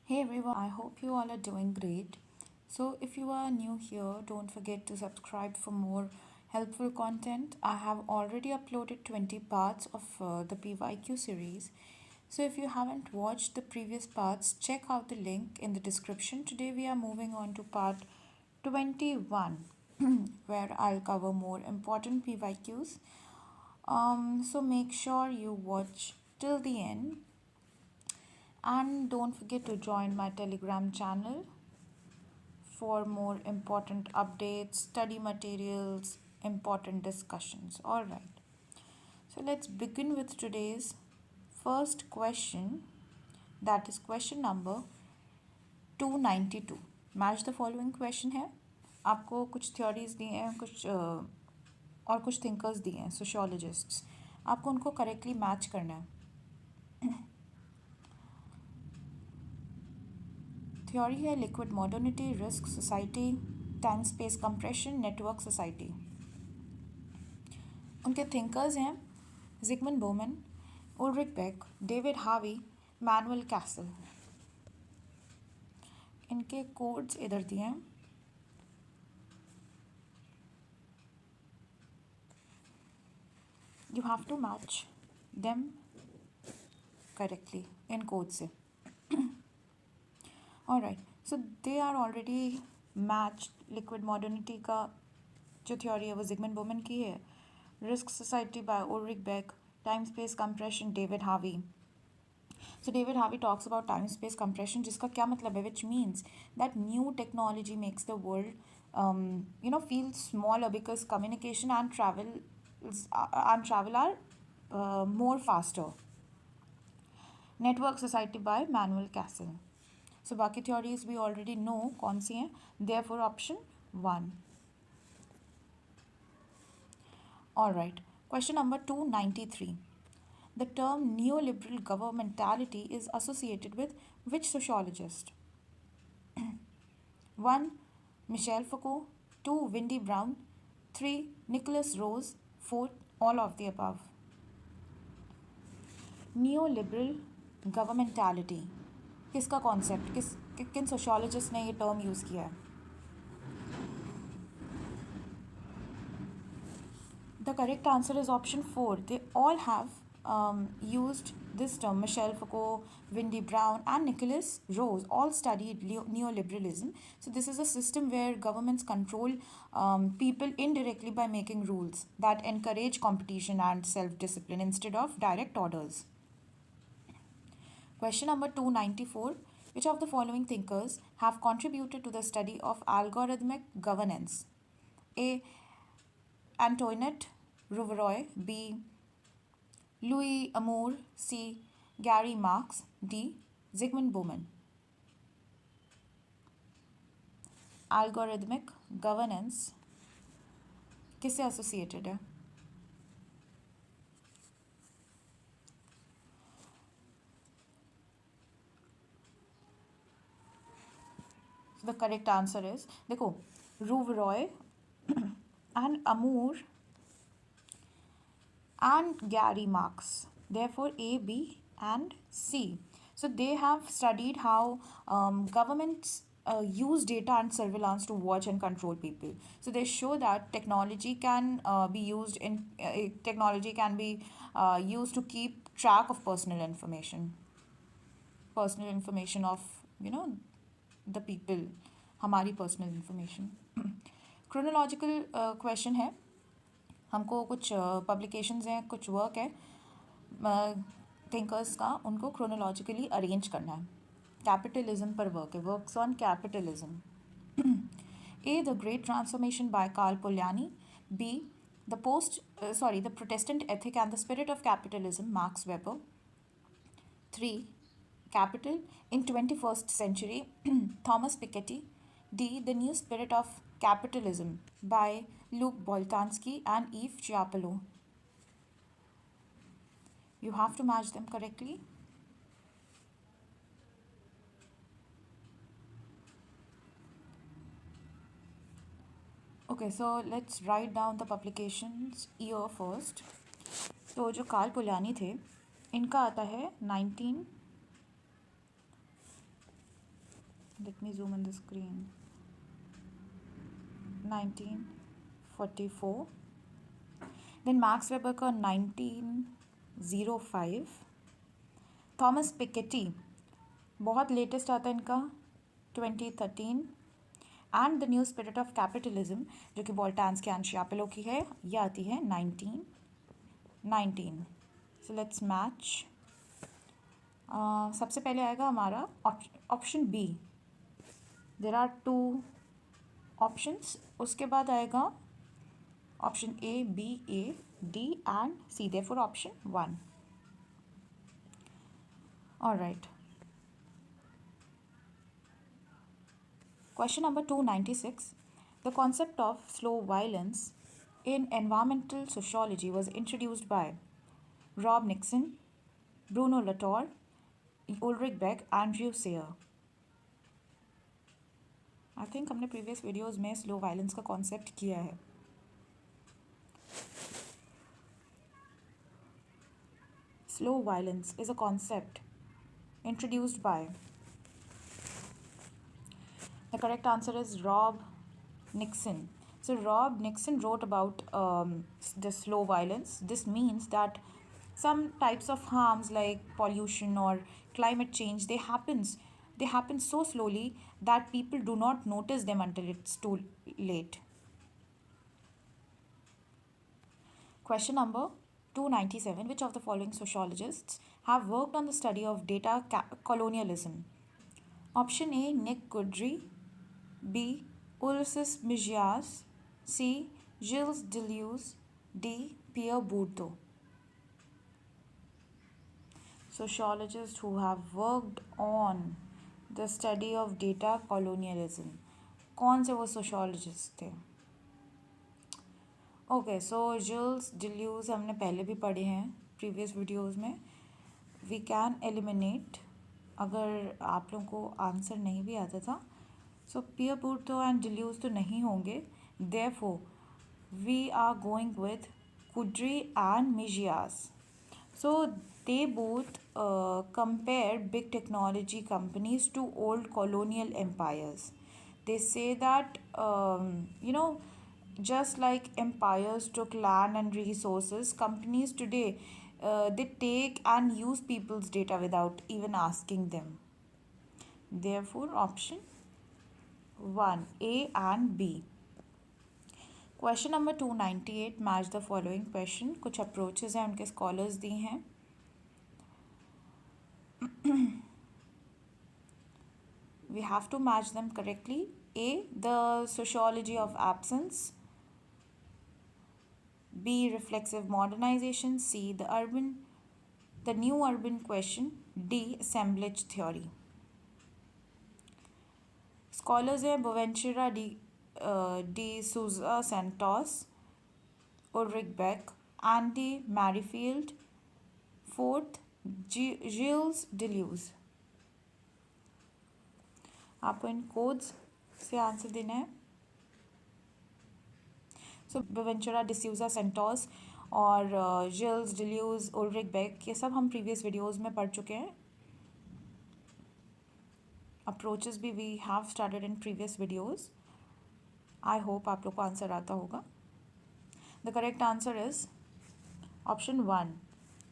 Hey everyone, I hope you all are doing great. So, if you are new here, don't forget to subscribe for more helpful content. I have already uploaded 20 parts of the PYQ series. So, if you haven't watched the previous parts, check out the link in the description. Today, we are moving on to part 21, where I'll cover more important PYQs. So, make sure you watch till the end and don't forget to join my Telegram channel for more important updates, study materials, important discussions. All right. So let's begin with today's first question, that is question number 292. Match the following question है. आपको कुछ theories दिए हैं, कुछ और कुछ thinkers दिए हैं, सोशियोलॉजिस्ट्स. आपको उनको करेक्टली मैच करना है. थ्योरी है liquid modernity, risk society, time space compression, network society. उनके थिंकर्स हैं Zygmunt Bauman, Ulrich Beck, David Harvey, Manuel Castells. इनके कोड्स इधर दिए हैं. You have to match them correctly इन कोड से. Alright, so they are already match. Liquid modernity का जो थ्योरी है वो जिगमंड बोमन की है. Risk society by Ulrich Beck, time space compression David Harvey. So David Harvey talks about time space compression, जिसका क्या मतलब है, which means that new technology makes the world feel smaller because communication and travel are more faster. Network Society by Manuel Castle. So बाकी theories we already know कौन सी हैं. Therefore option 1. All right. Question number 293. The term neoliberal governmentality is associated with which sociologist? 1. Michel Foucault. 2. Wendy Brown. 3. Nicholas Rose. 4. All of the above. Neoliberal governmentality किसका concept, किन sociologist ने ये term use किया है? The correct answer is option 4. They all have used this term. Michel Foucault, Wendy Brown, and Nicholas Rose all studied neoliberalism. So this is a system where governments control people indirectly by making rules that encourage competition and self-discipline instead of direct orders. Question number 294. Which of the following thinkers have contributed to the study of algorithmic governance? A. Antoinette Rouvroy. B. Louis Amour. C. Gary Marx. D. Zygmunt Bauman. Algorithmic governance किससे associated है? So the correct answer is, देखो, Rouvroy and Amour and Gary Marx. Therefore, A, B, and C. So they have studied how governments use data and surveillance to watch and control people. So they show that technology can be used used to keep track of personal information of the people, हमारी personal information. Chronological question है. हमको कुछ publications हैं, कुछ work है thinkers का, उनको chronologically arrange करना है. कैपिटलिज्म पर वर्क है, works on capitalism. A. The great transformation by Karl Polanyi. B. The protestant ethic and the spirit of capitalism, Max Weber. 3. Capital in 21st Century, Thomas Piketty. D. The New Spirit of Capitalism by Luc Boltanski and Yves Chiapello. You have to match them correctly. Okay, so let's write down the publications year first. तो जो Karl पोल्यानी थे, इनका आता है 19 Let me zoom in the screen. 1944. Then Max Weber का 1905. Thomas Piketty बहुत latest आता है इनका 2013. And the new spirit of capitalism जो कि वोल्टान्स के एंशियापेलो की है, ये आती है 1919. So let's match. सबसे पहले आएगा हमारा option B. There are 2 options. उसके बाद आएगा option A, B, A, D and C. Therefore option 1. Alright. Question number 296. The concept of slow violence in environmental sociology was introduced by Rob Nixon, Bruno Latour, Ulrich Beck, Andrew Sayre. I think हमने previous videos में slow violence का concept किया है. Slow violence is a concept introduced by. The correct answer is Rob Nixon. So Rob Nixon wrote about the slow violence. This means that some types of harms like pollution or climate change, they happen so slowly that people do not notice them until it's too late. Question number 297. Which of the following sociologists have worked on the study of data colonialism? Option A, Nick Goodry. B, Ulysses Migias. C, Gilles Deleuze. D, Pierre Bourdieu. Sociologists who have worked on the study of data colonialism. कौन से वो sociologists थे? Okay, सो Gilles Deleuze हमने पहले भी पढ़े हैं previous videos में. वी कैन एलिमिनेट अगर आप लोगों को आंसर नहीं भी आता था. सो पियर बोर्डियू एंड डिल्यूज तो नहीं होंगे. Therefore we are going with Couldry and Mejias. So they both compare big technology companies to old colonial empires. They say that just like empires took land and resources, companies today they take and use people's data without even asking them. Therefore option 1, A and B. Question number 298. Match the following question. कुछ approaches हैं, उनके scholars दिए हैं. We have to match them correctly. A, the sociology of absence. B, reflexive modernization. C, the new urban question. D, assemblage theory. Scholars हैं Boaventura de Souza Santos, Ulrich Beck, Andy Merrifield. Fourth, Gilles Deleuze. आपको इन codes से answer देना है. सो बोवेंचुरा D'Souza CentOS और Jill's deluge, Ulrich bake, ये सब हम previous videos में पढ़ चुके हैं. अप्रोचेस भी we have started in previous videos. I hope आप लोग को आंसर आता होगा. The correct answer is option 1.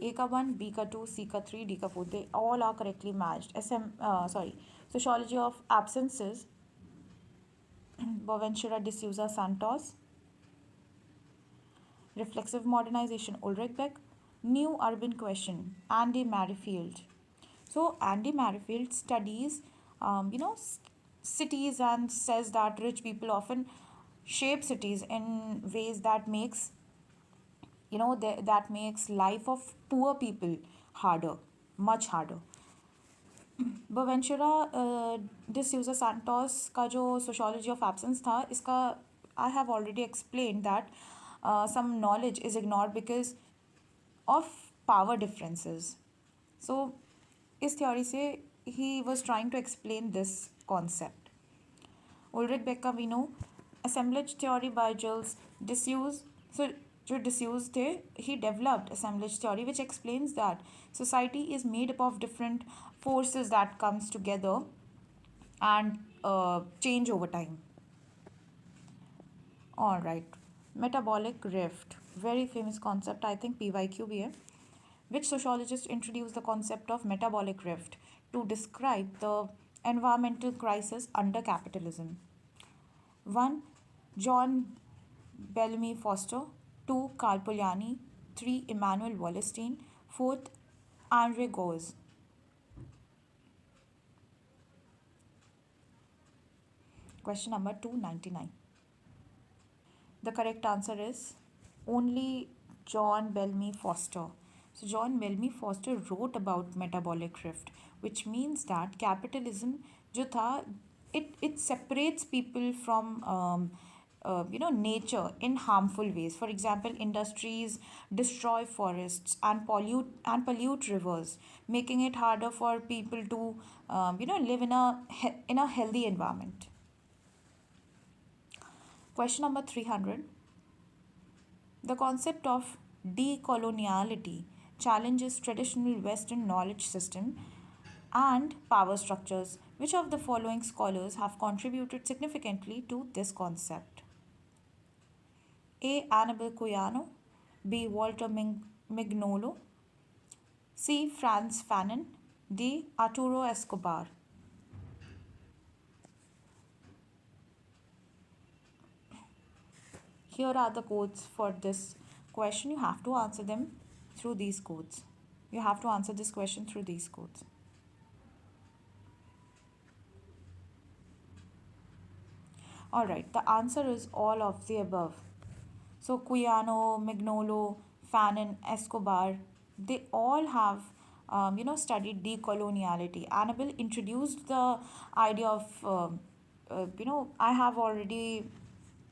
A का 1, बी का 2, सी का 3, डी का 4. They all are correctly matched. Sociology of absences, Boaventura de Souza Santos. Reflexive modernization, Ulrich Beck. New urban question, Andy Merrifield. So Andy Merrifield studies cities and says that rich people often shape cities in ways that makes that makes life of poor people harder, much harder. Boaventura de Sousa Santos का जो sociology of absence था, इसका I have already explain that some knowledge is ignored because of power differences. So इस theory से he was trying to explain this concept. Ulrich Beck का we know assemblage theory by Gilles Deleuze. So जो Deleuze थे, he developed assemblage theory which explains that society is made up of different forces that comes together and change over time. All right. Metabolic rift. Very famous concept, I think PYQ भी है. Which sociologist introduced the concept of metabolic rift to describe the environmental crisis under capitalism? 1. John Bellamy Foster. 2. Carl Polanyi. 3. Emmanuel Wallerstein. 4th. Andre Gause. Question number 299. The correct answer is only John Bellamy Foster. So, John Bellamy Foster wrote about metabolic rift, which means that capitalism जो था, it separates people from nature in harmful ways. For example, industries destroy forests and pollute rivers, making it harder for people to live in a healthy environment. Question number 300. The concept of decoloniality challenges traditional Western knowledge system and power structures. Which of the following scholars have contributed significantly to this concept? A. Annabel Cuyano. B. Walter Mignolo. C. Franz Fanon. D. Arturo Escobar. Here are the codes for this question. You have to answer them through these codes. You have to answer this question through these codes. Alright, the answer is all of the above. So Cuyano, Mignolo, Fanon, Escobar, they all have studied decoloniality. Annabelle introduced the idea of I have already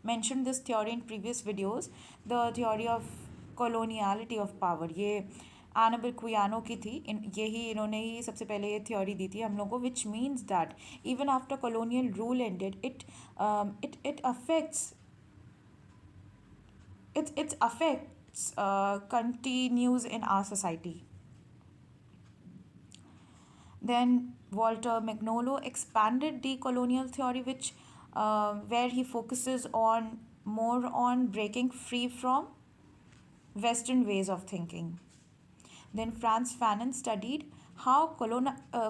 mentioned this theory in previous videos, the theory of coloniality of power. ये Annabelle क्वियानो की थी, इन्होंने ही सबसे पहले ये theory दी थी हम लोगों को, which means that even after colonial rule ended, it affects its effects continues in our society. Then Walter Mignolo expanded the colonial theory, which where he focuses on more on breaking free from Western ways of thinking. Then Franz Fanon studied how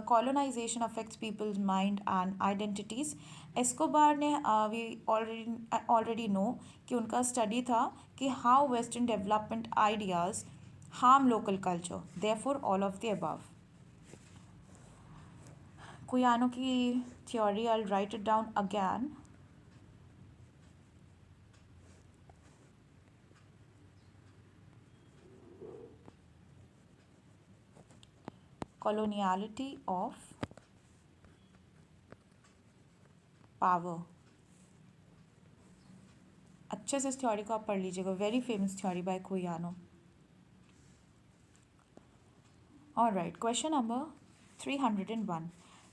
colonization affects people's mind and identities. Escobar ने we already know कि उनका study था कि how Western development ideas harm local culture. Therefore, all of the above. Cuyano की theory, I'll write it down again. Coloniality of power. अच्छे से इस theory को आप पढ़ लीजिएगा. Very famous theory by Quijano. Alright, question number 301.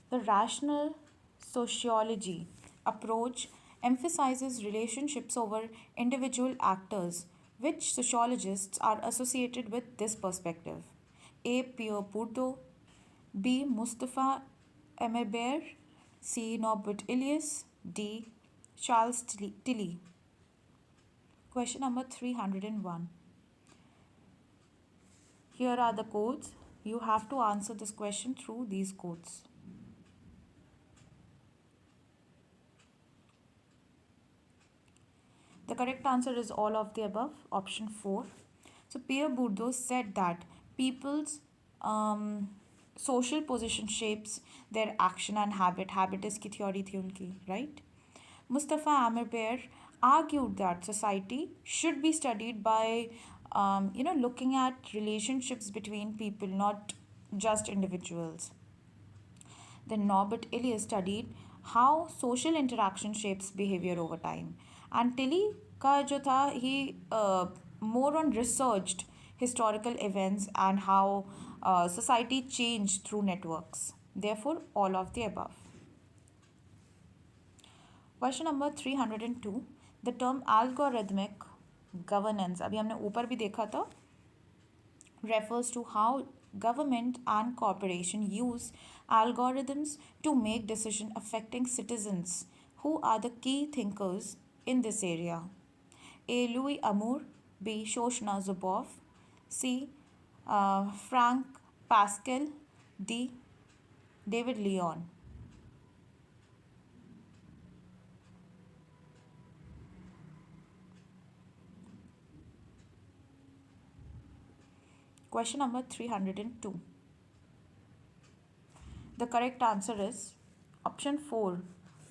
The rational sociology approach emphasizes relationships over individual actors. Which sociologists are associated with this perspective? A. Pierre Bourdieu. B. Mustafa Emerbert. C. Norbert Elias. D. Charles Tilly. Question number 301. Here are the codes. You have to answer this question through these codes. The correct answer is all of the above, option 4. So Pierre Bourdieu said that people's social position shapes their action and habit. Habit is की theory थी उनकी, right? Mustafa Emerbert argued that society should be studied by looking at relationships between people, not just individuals. Then Norbert Elias studied how social interaction shapes behavior over time. And Tilly का जो था, he more on researched historical events and how society changed through networks. Therefore, all of the above. Question number 302. The term algorithmic governance, अभी हमने ऊपर भी देखा था, refers to how government and corporation use algorithms to make decisions affecting citizens. Who are the key thinkers in this area? A. Louis Amour, B. Shoshana Zuboff, C. Frank Pascal, D. David Leon. Question number 302. The correct answer is option 4,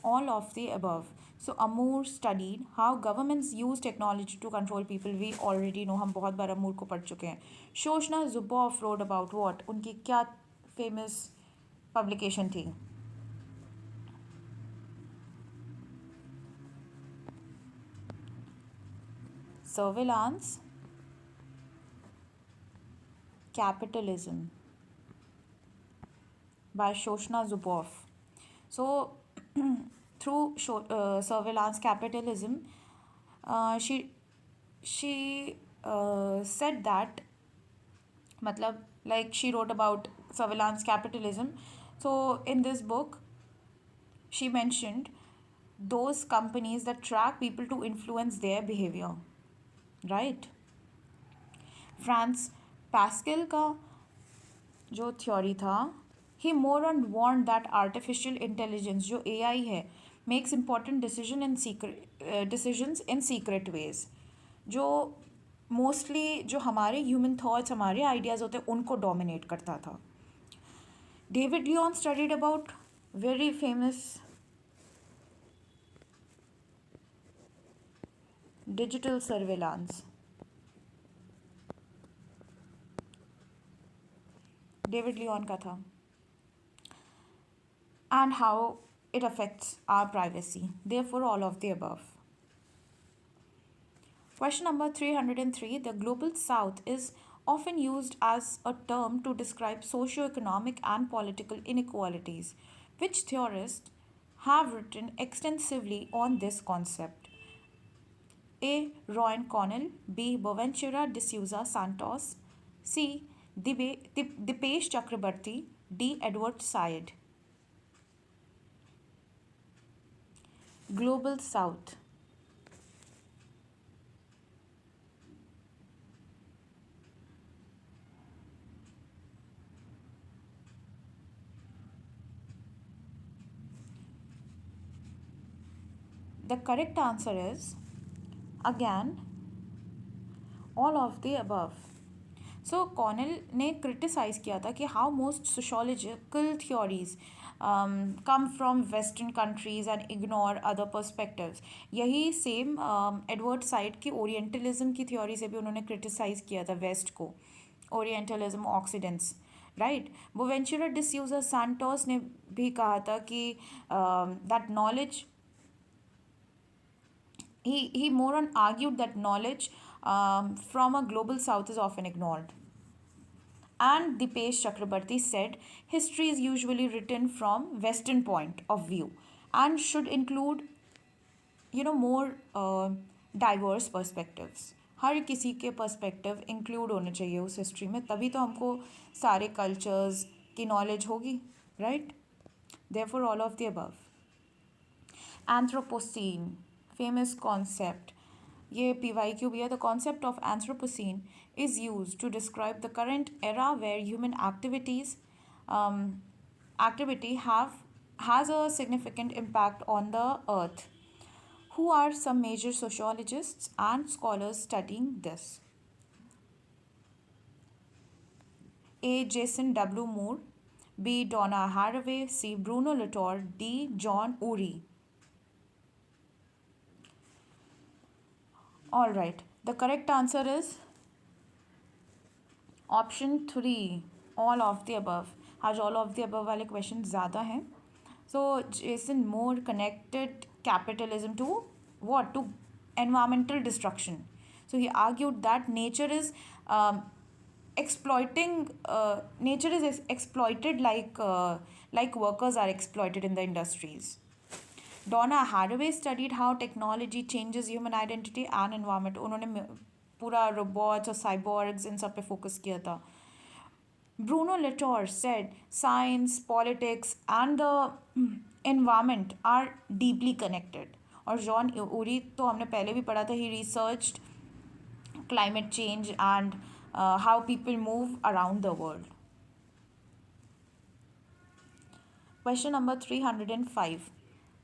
all of the above. So Amour studied how governments use technology to control people. We already know, हम बहुत बार अमूर को पढ़ चुके हैं. शोशना जुबॉफ wrote about what? उनकी क्या famous publication थी? Surveillance Capitalism by Shoshana Zuboff. So, through surveillance capitalism, she said that, matlab, like she wrote about surveillance capitalism. So, in this book, she mentioned those companies that track people to influence their behavior, right? Frank Pasquale का जो theory था, he more on want that artificial intelligence जो AI है makes important decisions in secret ways, जो mostly जो हमारे human thoughts, हमारे ideas होते हैं, उनको डोमिनेट करता था. David Lyon studied about very famous digital surveillance. David Lyon का था. And how it affects our privacy. Therefore, all of the above. Question number 303. The Global South is often used as a term to describe socio-economic and political inequalities. Which theorists have written extensively on this concept? A. Rowan Connell, B. Boaventura de Souza Santos, C. Dipesh Chakrabarti, D. Edward Said. Global South. The correct answer is, again, all of the above. So Connell ने criticise किया था कि how most sociological theories come from Western countries and ignore other perspectives. यही same Edward Said की orientalism की theory से भी उन्होंने क्रिटिसाइज़ किया था वेस्ट को, orientalism occidentals, right. Boaventura de Sousa Santos ने भी कहा था कि that knowledge, he more on argued that knowledge from a global south is often ignored. And Dipesh Chakrabarti said history is usually written from Western point of view and should include, more diverse perspectives. हर किसी के perspective include होने चाहिए उस history में, तभी तो हमको सारे कल्चर्स की नॉलेज होगी, right. Therefore all of the above. Anthropocene famous concept, ये PYQ भी है. The concept of anthropocene is used to describe the current era where human activity has a significant impact on the earth. Who are some major sociologists and scholars studying this? A. Jason W. Moore, B. Donna Haraway, C. Bruno Latour, D. John Urey. All right, the correct answer is option 3, all of the above. आज all of the above वाले question ज़्यादा हैं. So Jason more connected capitalism to what? To environmental destruction. So he argued that nature is exploited like workers are exploited in the industries. Donna Haraway studied how technology changes human identity and environment. उन्होंने पूरा robots और cyborgs इन सब पे focus किया था. Bruno Latour said science, politics, and the environment are deeply connected. और John Uri तो हमने पहले भी पढ़ा था. He researched climate change and how people move around the world. Question number 305.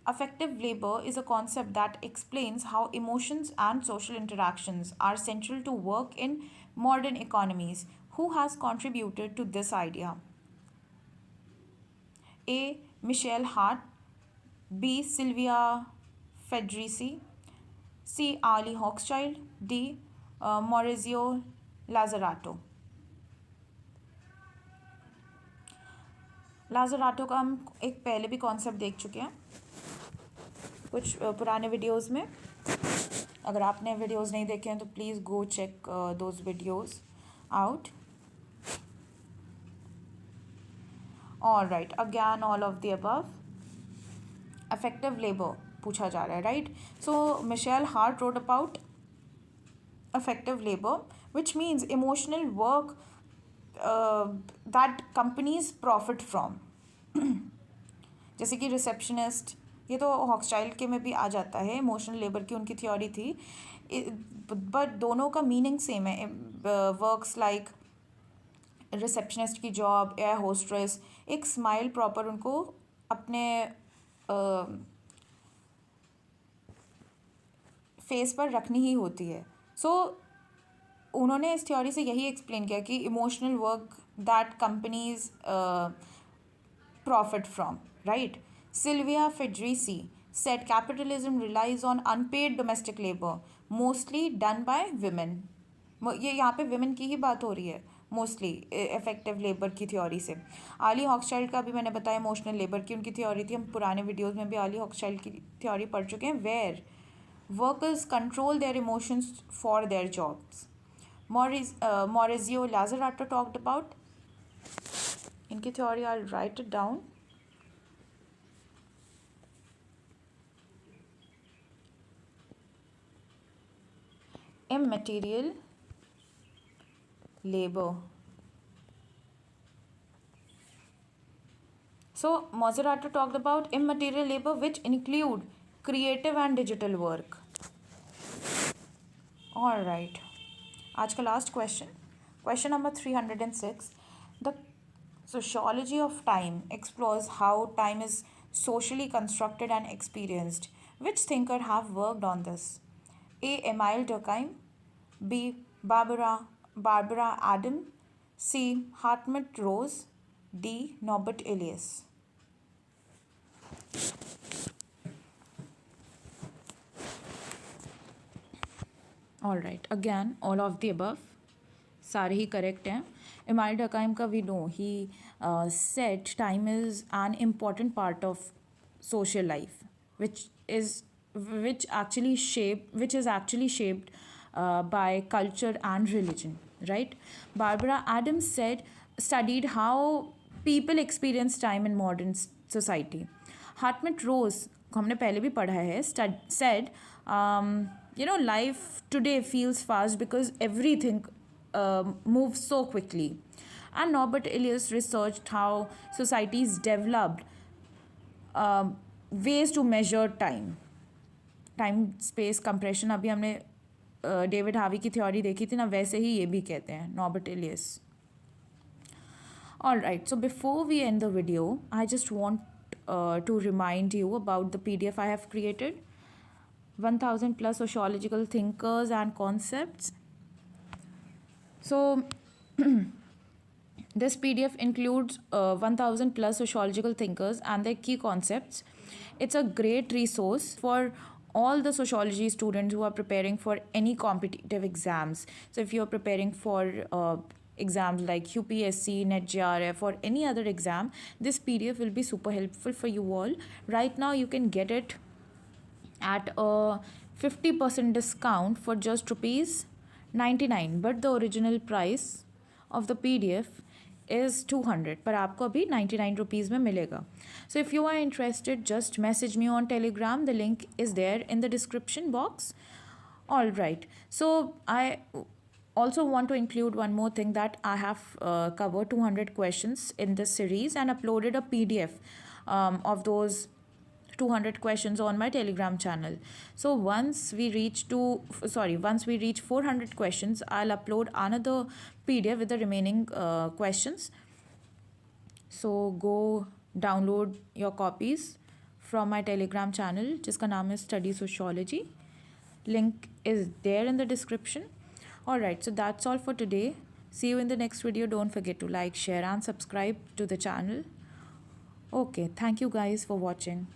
Affective labor is a concept that explains how emotions and social interactions are central to work in modern economies. Who has contributed to this idea? A. Michelle Hart. B. Sylvia Federici. C. Ali Hochschild. D. Maurizio Lazzarato. लाजराटो का हम एक पहले भी concept देख चुके हैं कुछ पुराने वीडियोस में. अगर आपने वीडियोस नहीं देखे हैं तो please go check those videos out. All right, again all of the above. Affective labour पूछा जा रहा है, right. So Michael Hardt wrote about affective labour which means emotional work that companies profit from. जैसे कि receptionist, ये तो हॉक्सचाइल्ड के में भी आ जाता है. इमोशनल लेबर की उनकी थ्योरी थी, बट दोनों का मीनिंग सेम है. वर्क्स लाइक रिसेप्शनिस्ट की जॉब, एयर होस्ट्रेस, एक स्माइल प्रॉपर उनको अपने फेस पर रखनी ही होती है. सो उन्होंने इस थ्योरी से यही एक्सप्लेन किया कि emotional work that companies profit from, right? Sylvia Federici said capitalism relies on unpaid domestic labor, mostly done by women. ये यहाँ पे women की ही बात हो रही है मोस्टली इफेक्टिव लेबर की थ्योरी से. आली हॉक्सचाइल्ड का भी मैंने बताया इमोशनल लेबर की उनकी थ्योरी थी. हम पुराने वीडियोस में भी आली हॉक्सचाइल्ड की थ्योरी पढ़ चुके हैं. Where workers control their emotions for their jobs. Maurizio Lazzarato talked about इनकी थ्योरी. I'll write it down. Immaterial labor. So Lazzarato talked about immaterial labor which include creative and digital work. All right. आज का last question number 306. The Sociology of Time explores how time is socially constructed and experienced. Which thinker have worked on this? A. Emile Durkheim. B. Barbara Adam. C. Hartmut Rose. D. Norbert Elias. All right. Again, all of the above. सारे ही correct हैं. Emile Durkheim का we know he said time is an important part of social life which is actually shaped by culture and religion, right? Barbara Adams studied how people experience time in modern society. Hartmut Rose हमने पहले भी पढ़ा है, said life today feels fast because everything moves so quickly. And Norbert Elias researched how societies developed ways to measure time space compression. अभी हमने David हावी की theory देखी थी ना, वैसे ही ये भी कहते हैं Norbert Elias. All right, so before we end the video, I just want to remind you about the PDF I have created, 1000 plus sociological thinkers and concepts. So this PDF includes 1000 plus sociological thinkers and their key concepts. It's a great resource for all the sociology students who are preparing for any competitive exams. So if you're preparing for exams like UPSC, NET JRF or any other exam, this PDF will be super helpful for you all. Right now you can get it at a 50% discount for just ₹99, but the original price of the PDF is 200, पर आपको अभी 99 rupees में मिलेगा. So if you are interested, just message me on Telegram. The link is there in the description box. All right. So Also want to include one more thing, that I have covered 200 questions in this series and uploaded a PDF of those 200 questions on my Telegram channel. So once we reach 400 questions, I'll upload another PDF with the remaining questions. So go download your copies from my Telegram channel जिसका नाम है Study Sociology. Link is there in the description. Alright, so that's all for today. See you in the next video. Don't forget to like, share and subscribe to the channel. Okay, thank you guys for watching.